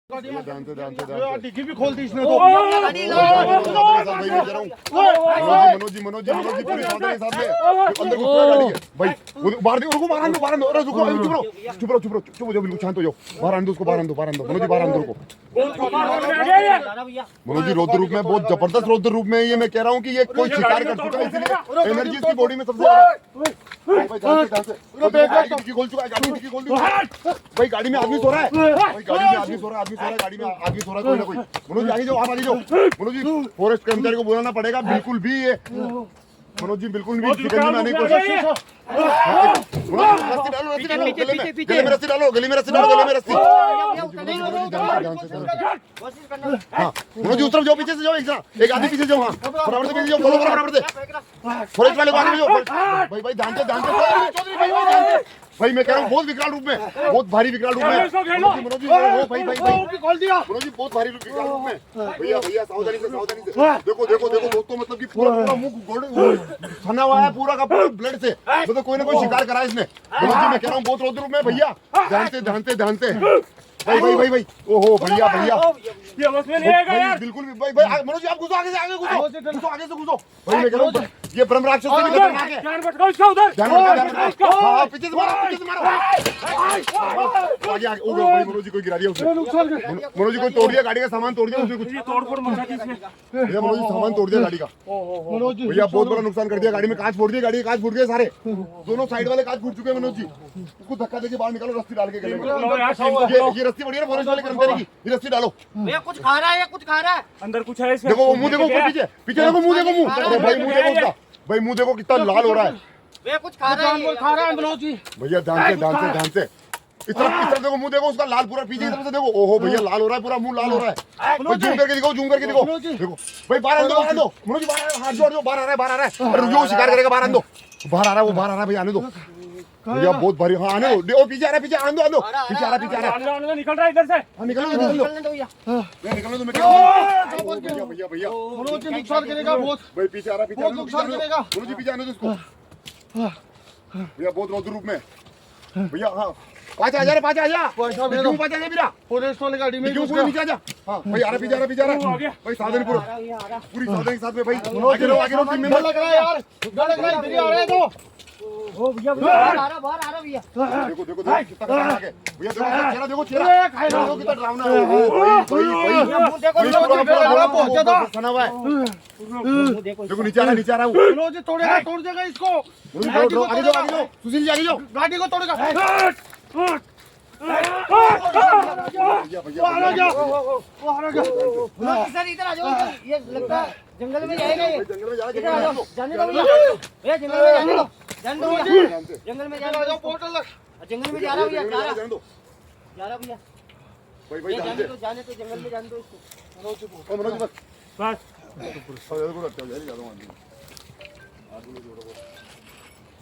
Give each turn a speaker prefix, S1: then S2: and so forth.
S1: डिग्गी भी खोल दी इसने तो। मनोज जी पूरी सावधानी के साथ में अंदर घुस रहा गाड़ी है भाई। बाहर दो, रुको, बाहर दो, अरे रुको, चुप रहो, चुप हो जाओ, बिल्कुल शांत हो जाओ। बाहर आने दो उसको, बाहर आने दो मनोज जी, बाहर आने दो, रुको। मनोज जी रौद्र रूप में, बहुत जबरदस्त रौद्र रूप में ये मैं कह रहा हूँ कि ये कोई शिकार कर चुका है, इसलिए एनर्जी इसकी बॉडी में सबसे खोल चुका है। गाड़ी की खोल दी भाई, गाड़ी में आदमी सो रहा है भाई, गाड़ी में आदमी सो रहा है, गाड़ी में आदमी सो रहा है कोई ना कोई। मनोज जी आगे जाओ, आप आगे जाओ। मनोज जी फॉरेस्ट कर्मचारी को बुलाना पड़ेगा, बिल्कुल भी ये मनोज जी बिल्कुल भी शिकंजे में आने की कोशिश। रस्सी डालो, गले में रस्सी डालो, गले में रस्सी डालो, गले में रस्सी। हाँ मनोज जी उस तरफ जाओ, पीछे से जाओ, एक आदमी पीछे जाओ, हाँ बराबर से पीछे जाओ, फॉलो करो बराबर से। फॉरेस्ट वाले को आगे जाओ भाई, ध्यान से भाई, मैं कह रहा हूँ बहुत विकराल रूप में, बहुत भारी विकराल रूप में मनोज जी, भाई खोल दिया मनोज जी, बहुत भारी विकराल रूप में। भैया सावधानी से देखो दोस्तों, मतलब कि पूरा मुंह सना हुआ है पूरा का पूरा ब्लड से, मतलब कोई ना कोई शिकार करा है इसने। मनोज जी मैं कह रहा हूँ बहुत रौद्र रूप में भैया, ध्यान से भाई ओहो भैया
S2: ये बस में नहीं आएगा यार,
S1: बिल्कुल भी भाई मनोज जी आप घुसो, आगे से घुसो भाई, मैं कह रहा हूँ ये ब्रह्म राक्षस से भी खतरनाक है।
S2: ध्यान भटकाओ इसका उधर,
S1: हाँ पीछे से मारो आगे हो गया भाई। मनोज जी कोई गिरा दिया उसने, मनोज जी कोई तोड़ दिया, गाड़ी का सामान तोड़ दिया उसने, कुछ
S2: तोड़-फोड़ मचा दी इसने
S1: भैया। मनोज जी सामान तोड़ दिया गाड़ी का भैया, बहुत बड़ा नुकसान कर दिया। गाड़ी में कांच फोड़ दिया, गाड़ी के कांच फूट गए सारे, दोनों साइड वाले कांच फूट चुके हैं। मनोज जी उसको धक्का देके बाहर निकालो, रस्सी डाल के गले में। ये रस्सी बढ़िया है फॉरेस्ट वाले कर्मचारी की, ये रस्सी डालो।
S3: भैया कुछ खा रहा है,
S2: अंदर कुछ है इसके।
S1: देखो मुंह, देखो पीछे देखो, मुंह देखो, अरे भाई मुंह देखो उसका, भाई मुंह देखो कितना लाल हो रहा है।
S3: भैया कुछ खा रहा है मनोज जी।
S1: भैया ध्यान से इस तरफ देखो, मुंह देखो उसका लाल पूरा, पीछे की तरफ से देखो, ओहो भैया लाल हो रहा है पूरा, मुंह लाल हो रहा है। जूम करके दिखाओ देखो भाई, बाहर आने दो मनोज जी, हाथ जोड़ दो, बाहर आ रहा है, अरे रुको, शिकार करेगा, बाहर आने दो, बाहर आ रहा है भैया, आने दो भैया, बहुत भारी। हाँ आने दो, पीछे आ रहा है, आने दो, पीछे आ रहा है,
S2: निकल रहा है इधर से।
S1: निकलो भैया,
S4: मनोज जी नुकसान करेगा बहुत
S1: भाई, पीछे आ रहा है,
S4: नुकसान करेगा
S1: मनोज जी, पीछे आने दो उसको भैया, बहुत रौद्र रूप में भैया। हाँ पाँच आ जा मेरा
S4: फॉरेस्ट वाले गाड़ी में
S1: क्यों नीचे आ जा। हाँ भाई आ रहा, पीछे आ रहा भाई, सावधानी पूरी सावधानी के साथ में भाई, आगे लो टीम मेंबर
S4: लग रहा है यार, इधर आ रहे हैं तो
S3: ओ भैया बाहर आ रहा भैया।
S1: देखो कितना खतरनाक है भैया, देखो चेहरा कितना डरावना है। देखो नीचे आ रहा है वो,
S4: तोड़ेगा, तोड़ देगा इसको।
S1: आगे जाओ सुशील जी, आगे जाओ,
S4: गाड़ी को तोड़ेगा।
S3: सर इधर आ जाओ, ये लगता है जंगल में जाएगा, ये
S1: जंगल में
S3: इधर आ जाओ, जाने दो भैया, जंगल में जाने दो भैया, जंगल में जाने दो, जंगल में जा रहा भैया, जा रहा भैया
S1: भाई
S3: जाने दो, जंगल में जाने दो इसको।
S1: मनोज बस
S2: बस
S1: को रखते हो यार,